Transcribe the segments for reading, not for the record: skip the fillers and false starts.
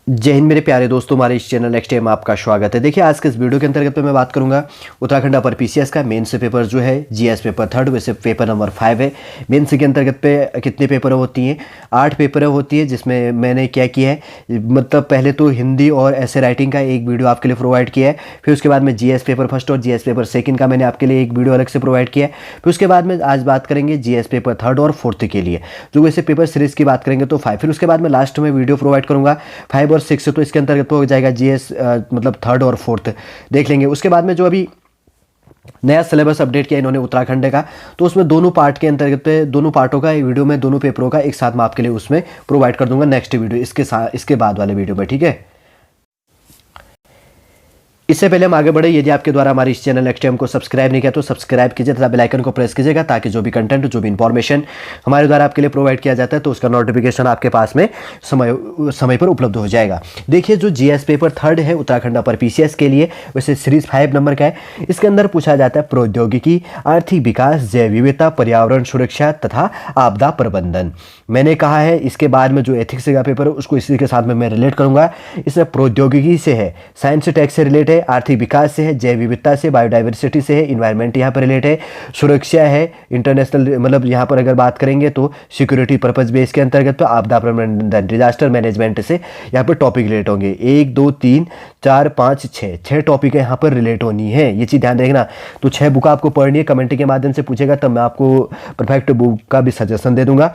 जय हिंद मेरे प्यारे दोस्तों, हमारे इस चैनल नेक्स्ट टाइम आपका स्वागत है। देखिए, आज के इस वीडियो के अंतर्गत मैं बात करूंगा उत्तराखंड अपर पीसीएस का मेंस पेपर जो है जीएस पेपर थर्ड, वैसे पेपर नंबर 5 है। मेंस के अंतर्गत पे कितने पेपर होती हैं? 8 पेपर होती है, जिसमें मैंने क्या किया है, मतलब पहले तो हिंदी और ऐसे राइटिंग का एक वीडियो आपके लिए प्रोवाइड किया है। फिर उसके बाद में जीएस पेपर फर्स्ट और जीएस पेपर सेकेंड का मैंने आपके लिए एक वीडियो अलग से प्रोवाइड किया है। फिर उसके बाद में आज बात करेंगे जीएस पेपर थर्ड और फोर्थ के लिए, जो वैसे पेपर सीरीज की बात करेंगे तो 5। फिर उसके बाद में लास्ट में वीडियो प्रोवाइड करूंगा 5 और 6, तो इसके अंतर्गत हो जाएगा जीएस मतलब थर्ड और फोर्थ देख लेंगे। उसके बाद में जो अभी नया सिलेबस अपडेट किया इन्होंने उत्तराखंड का, तो उसमें दोनों पार्ट के अंतर्गत पे दोनों पार्टों का वीडियो में दोनों पेपरों का एक साथ मैं आपके लिए उसमें प्रोवाइड कर दूंगा नेक्स्ट वीडियो, इसके बाद वाले वीडियो में, ठीक है। इससे पहले हम आगे बढ़े, यदि आपके द्वारा हमारे इस चैनल नेक्स्ट टाइम को सब्सक्राइब नहीं किया तो सब्सक्राइब कीजिए तथा बेल आइकन को प्रेस कीजिएगा, ताकि जो भी कंटेंट, जो भी इंफॉर्मेशन हमारे द्वारा आपके लिए प्रोवाइड किया जाता है तो उसका नोटिफिकेशन आपके पास में समय पर उपलब्ध हो जाएगा। देखिए, जो जीएस पेपर थर्ड है उत्तराखंड अपर पीसीएस के लिए, वैसे सीरीज 5 नंबर का है। इसके अंदर पूछा जाता है प्रौद्योगिकी, आर्थिक विकास, जैव विविधता, पर्यावरण सुरक्षा तथा आपदा प्रबंधन। मैंने कहा है इसके बाद में जो एथिक्स का पेपर है उसको इसी के साथ में मैं रिलेट करूंगा। इसमें प्रौद्योगिकी से है, साइंस टेक से रिलेट है, आर्थिक विकास से है, जैव विविधता से, बायोडाइवर्सिटी से है, इन्वायरमेंट यहाँ पर रिलेट है, सुरक्षा है, इंटरनेशनल मतलब यहाँ पर अगर बात करेंगे तो सिक्योरिटी पर्पज बेस के अंतर्गत, तो आपदा प्रबंधन, डिजास्टर मैनेजमेंट से यहाँ पर टॉपिक रिलेट होंगे। 1 2 3 4 5 6 टॉपिक यहाँ पर रिलेट होनी है, ये चीज़ ध्यान रखना। तो 6 बुक आपको पढ़नी है, कमेंट के माध्यम से पूछेगा तब मैं आपको परफेक्ट बुक का भी सजेशन दे दूंगा।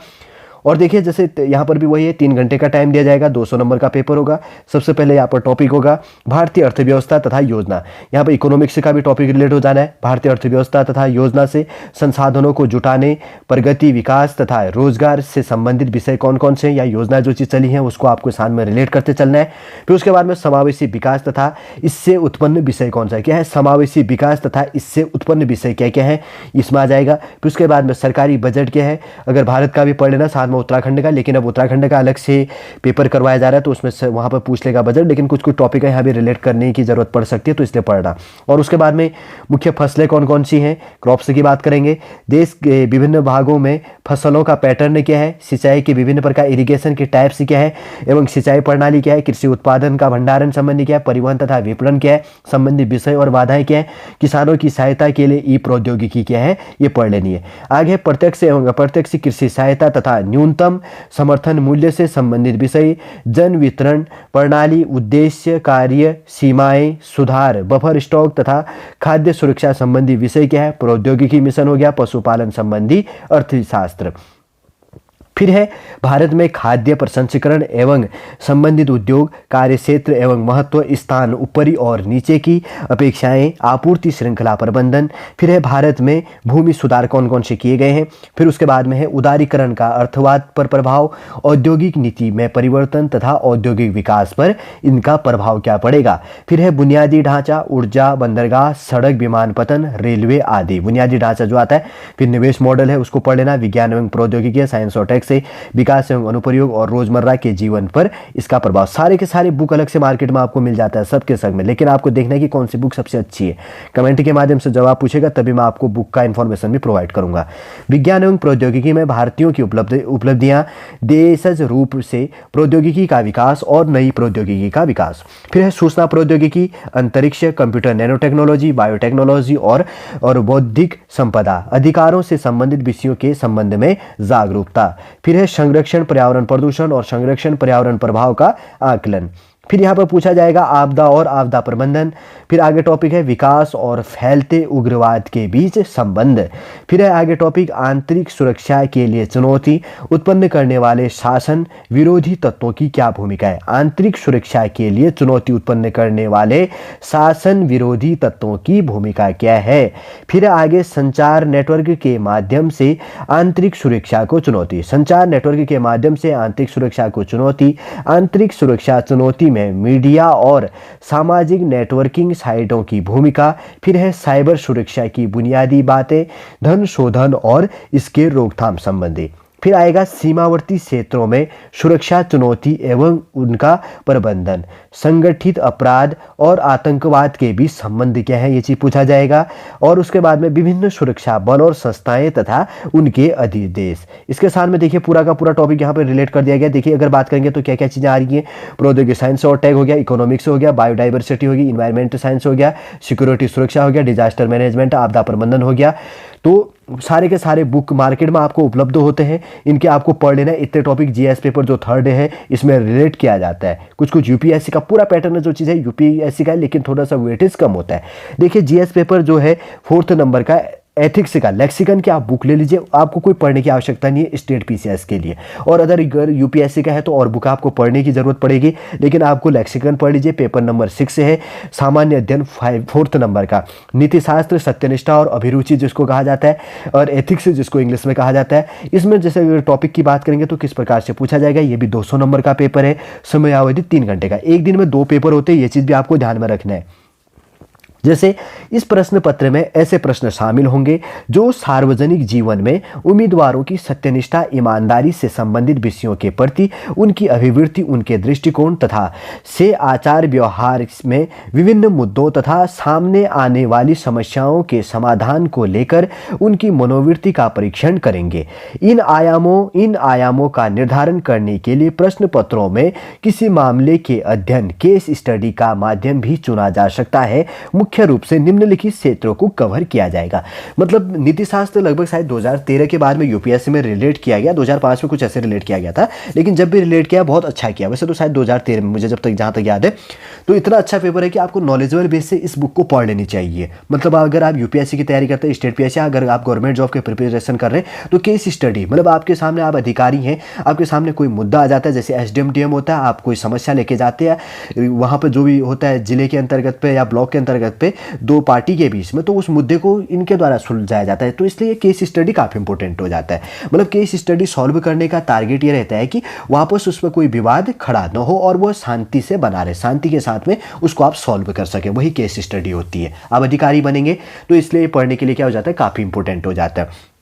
और देखिए, जैसे यहाँ पर भी वही है, 3 घंटे का टाइम दिया जाएगा, 200 नंबर का पेपर होगा। सबसे पहले यहाँ पर टॉपिक होगा भारतीय अर्थव्यवस्था तथा योजना। यहाँ पर इकोनॉमिक्स का भी टॉपिक रिलेट हो जाना है। भारतीय अर्थव्यवस्था तथा योजना से संसाधनों को जुटाने, प्रगति, विकास तथा रोजगार से संबंधित विषय कौन कौन से या योजना जो चीज़ चली है उसको आपको साथ में रिलेट करते चलना है। फिर उसके बाद में समावेशी विकास तथा इससे उत्पन्न विषय कौन सा है, क्या है समावेशी विकास तथा इससे उत्पन्न विषय क्या क्या है, इसमें आ जाएगा। फिर उसके बाद में सरकारी बजट क्या है, अगर भारत का भी पढ़ लेना साथ उत्तराखंड का, लेकिन अब उत्तराखंड का अलग से पेपर करवाया जा रहा है तो उसमें से वहां पर पूछ लेगा बजट, लेकिन कुछ कुछ टॉपिक है यहाँ भी रिलेट करने की जरूरत पड़ सकती है, तो इसलिए पढ़ना। और उसके बाद में मुख्य फसलें कौन कौन सी हैं, क्रॉप्स की बात करेंगे। देश के विभिन्न भागों में फसलों का पैटर्न क्या है, सिंचाई के विभिन्न प्रकार, इरिगेशन के टाइप्स क्या है एवं सिंचाई प्रणाली क्या है, कृषि उत्पादन का भंडारण संबंधी क्या है, परिवहन तथा विपणन क्या है, संबंधित विषय और बाधाएं क्या है, किसानों की सहायता के लिए ई प्रौद्योगिकी क्या है, ये पढ़ लेनी है। आगे प्रत्यक्ष एवं अप्रत्यक्ष कृषि सहायता तथा न्यूनतम समर्थन मूल्य से संबंधित विषय, जन वितरण प्रणाली, उद्देश्य, कार्य, सीमाएं, सुधार, बफर स्टॉक तथा खाद्य सुरक्षा संबंधी विषय क्या है, प्रौद्योगिकी मिशन हो गया, पशुपालन संबंधी अर्थशास्त्र। फिर है भारत में खाद्य प्रसंस्करण एवं संबंधित उद्योग, कार्य क्षेत्र एवं महत्व, स्थान, ऊपरी और नीचे की अपेक्षाएं, आपूर्ति श्रृंखला प्रबंधन। फिर है भारत में भूमि सुधार कौन कौन से किए गए हैं। फिर उसके बाद में है उदारीकरण का अर्थवाद पर प्रभाव, औद्योगिक नीति में परिवर्तन तथा औद्योगिक विकास पर इनका प्रभाव क्या पड़ेगा। फिर है बुनियादी ढांचा, ऊर्जा, बंदरगाह, सड़क, विमानपत्तन, रेलवे आदि, बुनियादी ढांचा जो आता है। फिर निवेश मॉडल है, उसको पढ़ लेना। विज्ञान एवं प्रौद्योगिकी, साइंस और टेक से विकास एवं अनुप्रयोग और रोजमर्रा के जीवन पर इसका प्रभाव। सारे के सारे बुक अलग से मार्केट में आपको मिल जाता है सबके सब में, लेकिन आपको देखना है कि कौन सी बुक सबसे अच्छी है। कमेंट के माध्यम से जवाब पूछेगा तभी मैं आपको बुक का इंफॉर्मेशन भी प्रोवाइड करूंगा। विज्ञान एवं प्रौद्योगिकी में भारतीयों की उपलब्धियां, देशज रूप से प्रौद्योगिकी का विकास और नई प्रौद्योगिकी का विकास। फिर है सूचना प्रौद्योगिकी, अंतरिक्ष, कंप्यूटर, नैनो टेक्नोलॉजी, बायोटेक्नोलॉजी और बौद्धिक संपदा अधिकारों से संबंधित विषयों के संबंध में जागरूकता। फिर है संरक्षण, पर्यावरण प्रदूषण और संरक्षण पर्यावरण प्रभाव का आकलन। फिर यहाँ पर पूछा जाएगा आपदा और आपदा प्रबंधन। फिर आगे टॉपिक है विकास और फैलते उग्रवाद के बीच संबंध। फिर है आगे टॉपिक आंतरिक सुरक्षा के लिए चुनौती उत्पन्न करने वाले शासन विरोधी तत्वों की क्या भूमिका है। आंतरिक सुरक्षा के लिए चुनौती उत्पन्न करने वाले शासन विरोधी तत्वों की भूमिका क्या है। फिर आगे संचार नेटवर्क के माध्यम से आंतरिक सुरक्षा को चुनौती, संचार नेटवर्क के माध्यम से आंतरिक सुरक्षा को चुनौती, आंतरिक सुरक्षा चुनौती में मीडिया और सामाजिक नेटवर्किंग साइटों की भूमिका। फिर है साइबर सुरक्षा की बुनियादी बातें, धन शोधन और इसके रोकथाम संबंधी। फिर आएगा सीमावर्ती क्षेत्रों में सुरक्षा चुनौती एवं उनका प्रबंधन, संगठित अपराध और आतंकवाद के बीच संबंध क्या है, ये चीज पूछा जाएगा। और उसके बाद में विभिन्न सुरक्षा बल और संस्थाएं तथा उनके अधिदेश। इसके साथ में देखिए पूरा का पूरा टॉपिक यहाँ पे रिलेट कर दिया गया। देखिए अगर बात करेंगे तो क्या क्या चीजें आ रही हैं, प्रौद्योगिकी साइंस और टेक हो गया, इकोनॉमिक्स हो गया, बायोडाइवर्सिटी होगी, इन्वायरमेंट साइंस हो गया, सिक्योरिटी सुरक्षा हो गया, डिजास्टर मैनेजमेंट आपदा प्रबंधन हो गया। तो सारे के सारे बुक मार्केट में आपको उपलब्ध होते हैं, इनके आपको पढ़ लेना है। इतने टॉपिक जीएस पेपर जो थर्ड है इसमें रिलेट किया जाता है। कुछ कुछ यूपीएससी का पूरा पैटर्न जो चीज़ है यूपीएससी का है, लेकिन थोड़ा सा वेटेज कम होता है। देखिए जीएस पेपर जो है 4th नंबर का एथिक्स का लेक्सिकन की आप बुक ले लीजिए, आपको कोई पढ़ने की आवश्यकता नहीं है स्टेट पीसीएस के लिए। और अगर यूपीएससी का है तो और बुक आपको पढ़ने की जरूरत पड़ेगी, लेकिन आपको लेक्सिकन पढ़ लीजिए। पेपर नंबर 6 से है सामान्य अध्ययन 4th नंबर का, नीतिशास्त्र, सत्यनिष्ठा और अभिरुचि जिसको कहा जाता है, और एथिक्स जिसको इंग्लिश में कहा जाता है। इसमें जैसे टॉपिक की बात करेंगे तो किस प्रकार से पूछा जाएगा, ये भी 200 नंबर का पेपर है, समयावधि 3 घंटे का। एक दिन में 2 पेपर होते हैं, ये चीज़ भी आपको ध्यान में रखना है। जैसे इस प्रश्न पत्र में ऐसे प्रश्न शामिल होंगे जो सार्वजनिक जीवन में उम्मीदवारों की सत्यनिष्ठा, ईमानदारी से संबंधित विषयों के प्रति उनकी अभिवृत्ति, उनके दृष्टिकोण तथा से आचार व्यवहार में विभिन्न मुद्दों तथा सामने आने वाली समस्याओं के समाधान को लेकर उनकी मनोवृत्ति का परीक्षण करेंगे। इन आयामों का निर्धारण करने के लिए प्रश्न पत्रों में किसी मामले के अध्ययन, केस स्टडी का माध्यम भी चुना जा सकता है। मुख्य रूप से निम्नलिखित क्षेत्रों को कवर किया जाएगा। मतलब नीति शास्त्र लगभग शायद 2013 के बाद में यूपीएससी में रिलेट किया गया, 2005 में कुछ ऐसे रिलेट किया गया था, लेकिन जब भी रिलेट किया बहुत अच्छा किया। वैसे तो शायद 2013 में मुझे जहाँ तक याद है, तो इतना अच्छा पेपर है कि आपको नॉलेजेबल बेस से इस बुक को पढ़ लेनी चाहिए। मतलब अगर आप यूपीएससी की तैयारी करते हैं, स्टेट पीएससी, अगर आप गवर्नमेंट जॉब के प्रिपरेशन कर रहे हैं तो केस स्टडी, मतलब आपके सामने आप अधिकारी हैं, आपके सामने कोई मुद्दा आ जाता है, जैसे एसडीएम डीएम होता है, आप कोई समस्या लेके जाते हैं वहाँ पर, जो भी होता है जिले के अंतर्गत पे या ब्लॉक के अंतर्गत पे दो पार्टी के बीच में, तो उस मुद्दे को इनके द्वारा सुलझाया जाता है। तो इसलिए केस स्टडी काफ़ी इंपॉर्टेंट हो जाता है। मतलब केस स्टडी सॉल्व करने का टारगेट ये रहता है कि वापस उसमें कोई विवाद खड़ा न हो और वह शांति से बना रहे, शांति के साथ में उसको आप सॉल्व कर सके, वही केस स्टडी होती है। आप अधिकारी बनेंगे तो इसलिए पढ़ने के लिए क्या हो जाता है, काफ़ी इंपॉर्टेंट हो जाता है।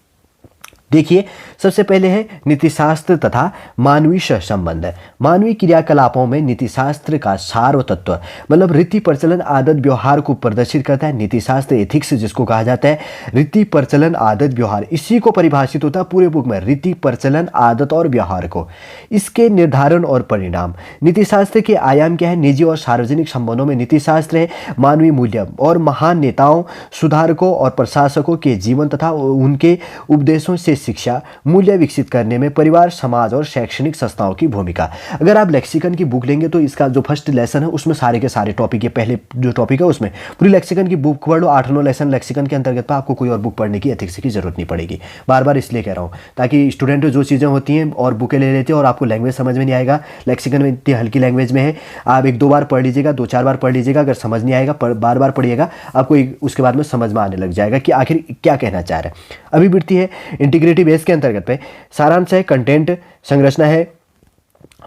देखिए सबसे पहले है नीतिशास्त्र तथा मानवीय संबंध। मानवीय क्रियाकलापों में नीतिशास्त्र का सार व तत्व, मतलब रीति प्रचलन आदत व्यवहार को प्रदर्शित करता है। नीतिशास्त्र एथिक्स जिसको कहा जाता है, रीति प्रचलन आदत व्यवहार, इसी को परिभाषित होता है पूरे बुक में, रीति प्रचलन आदत और व्यवहार को, इसके निर्धारण और परिणाम। नीतिशास्त्र के आयाम क्या है, निजी और सार्वजनिक संबंधों में नीतिशास्त्र है मानवीय मूल्य और महान नेताओं, सुधारकों और प्रशासकों के जीवन तथा उनके उपदेशों से शिक्षा मूल्य विकसित करने में परिवार, समाज और शैक्षणिक संस्थाओं की भूमिका। अगर आप लेक्सिकन की बुक लेंगे तो इसका जो फर्स्ट लेसन है उसमें सारे के सारे टॉपिक, ये पहले जो टॉपिक है उसमें पूरी लेक्सिकन की बुक पढ़ लो, 8-9 लेसन लेक्सिकन के अंतर्गत पर आपको कोई और बुक पढ़ने की एथिक्स की जरूरत नहीं पड़ेगी। बार बार इसलिए कह रहा हूँ ताकि स्टूडेंट जो चीज़ें होती हैं और बुकें ले लेते हैं और आपको लैंग्वेज समझ में नहीं आएगा, लेक्सिकन में इतनी हल्की लैंग्वेज में है, आप 1-2 बार पढ़ लीजिएगा, 2-4 बार पढ़ लीजिएगा, अगर समझ नहीं आएगा बार बार पढ़िएगा, आपको उसके बाद में समझ में आने लग जाएगा कि आखिर क्या कहना चाह रहा है। अभिवृत्ति है इंटीग्रेटिव बेस के अंतर्गत पे, सारांश है कंटेंट, संरचना है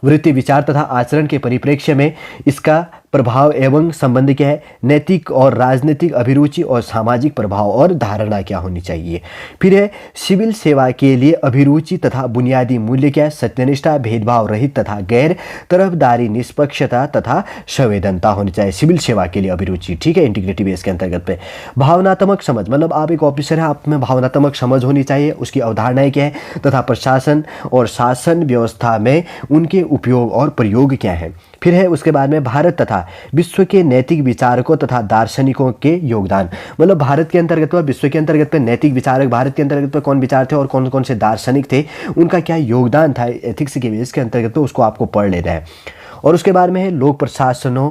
वृत्ति, विचार तथा आचरण के परिप्रेक्ष्य में इसका प्रभाव एवं संबंध क्या है, नैतिक और राजनीतिक अभिरुचि और सामाजिक प्रभाव और धारणा क्या होनी चाहिए। फिर है सिविल सेवा के लिए अभिरुचि तथा बुनियादी मूल्य क्या है, सत्यनिष्ठा, भेदभाव रहित तथा गैर तरफदारी, निष्पक्षता तथा संवेदनता होनी चाहिए सिविल सेवा के लिए अभिरुचि। ठीक है, इंटीग्रेटिव बेस के अंतर्गत पे। भावनात्मक समझ, मतलब आप एक ऑफिसर है, आप में भावनात्मक समझ होनी चाहिए, उसकी अवधारणाएं क्या है तथा प्रशासन और शासन व्यवस्था में उनके उपयोग और प्रयोग क्या है। फिर है उसके बाद में भारत तथा विश्व के नैतिक विचारकों तथा दार्शनिकों के योगदान, मतलब भारत के अंतर्गत और विश्व के अंतर्गत पे नैतिक विचारक, भारत के अंतर्गत पे कौन विचार थे और कौन कौन से दार्शनिक थे, उनका क्या योगदान था एथिक्स के बेस के अंतर्गत, तो उसको आपको पढ़ लेना है। और उसके बाद में है लोक प्रशासनों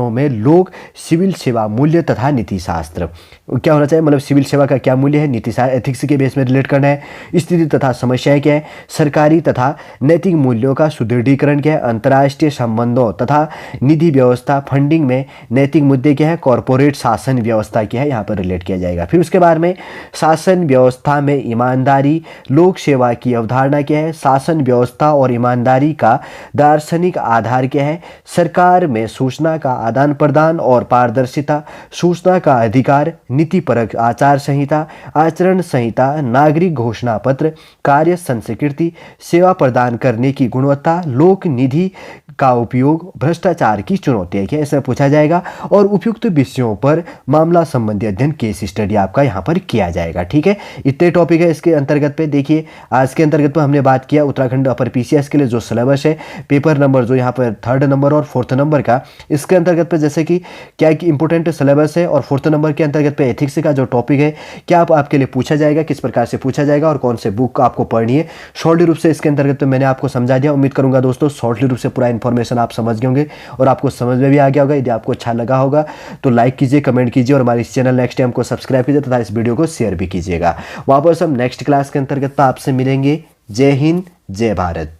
में लोक सिविल सेवा मूल्य तथा नीति शास्त्र क्या होना चाहिए, मतलब सिविल सेवा का क्या मूल्य है, नीति शास्त्र एथिक्स के बेस में रिलेट करना है। स्थिति तथा समस्याएं क्या है, सरकारी तथा नैतिक मूल्यों का सुदृढ़ीकरण क्या है, अंतर्राष्ट्रीय संबंधों तथा निधि व्यवस्था, फंडिंग में नैतिक मुद्दे क्या है, कॉरपोरेट शासन व्यवस्था क्या है, यहाँ पर रिलेट किया जाएगा। फिर उसके बाद में शासन व्यवस्था में ईमानदारी, लोक सेवा की अवधारणा क्या है, शासन व्यवस्था और ईमानदारी का का दार्शनिक आधार क्या है? सरकार में सूचना का आदान प्रदान और पारदर्शिता, सूचना का अधिकार, नीतिपरक आचार संहिता, आचरण संहिता, नागरिक घोषणा पत्र, कार्य संस्कृति, सेवा प्रदान करने की गुणवत्ता, लोक निधि का उपयोग, भ्रष्टाचार की चुनौतियाँ क्या इसमें पूछा जाएगा। और उपयुक्त विषयों पर मामला संबंधी अध्ययन केस स्टडी आपका यहाँ पर किया जाएगा। ठीक है, इतने टॉपिक है इसके अंतर्गत पे। देखिए आज के अंतर्गत पे हमने बात किया उत्तराखंड अपर पीसीएस के लिए जो सिलेबस है, पेपर नंबर जो यहाँ पर 3rd नंबर और 4th नंबर का, इसके अंतर्गत पे जैसे कि क्या इंपॉर्टेंट सिलेबस है, और 4th नंबर के अंतर्गत पे एथिक्स का जो टॉपिक है क्या आपके लिए पूछा जाएगा, किस प्रकार से पूछा जाएगा और कौन से बुक आपको पढ़नी है, शॉर्टली रूप से इसके अंतर्गत तो मैंने आपको समझा दिया। उम्मीद करूंगा दोस्तों शॉर्टली रूप से पूरा इन्फॉर्मेशन आप समझ गए होंगे और आपको समझ में भी आ गया होगा। यदि आपको अच्छा लगा होगा तो लाइक कीजिए, कमेंट कीजिए और हमारे इस चैनल नेक्स्ट टाइम को सब्सक्राइब कीजिए तथा इस वीडियो को शेयर भी कीजिएगा। वापस हम नेक्स्ट क्लास के अंतर्गत आपसे मिलेंगे। जय हिंद, जय भारत।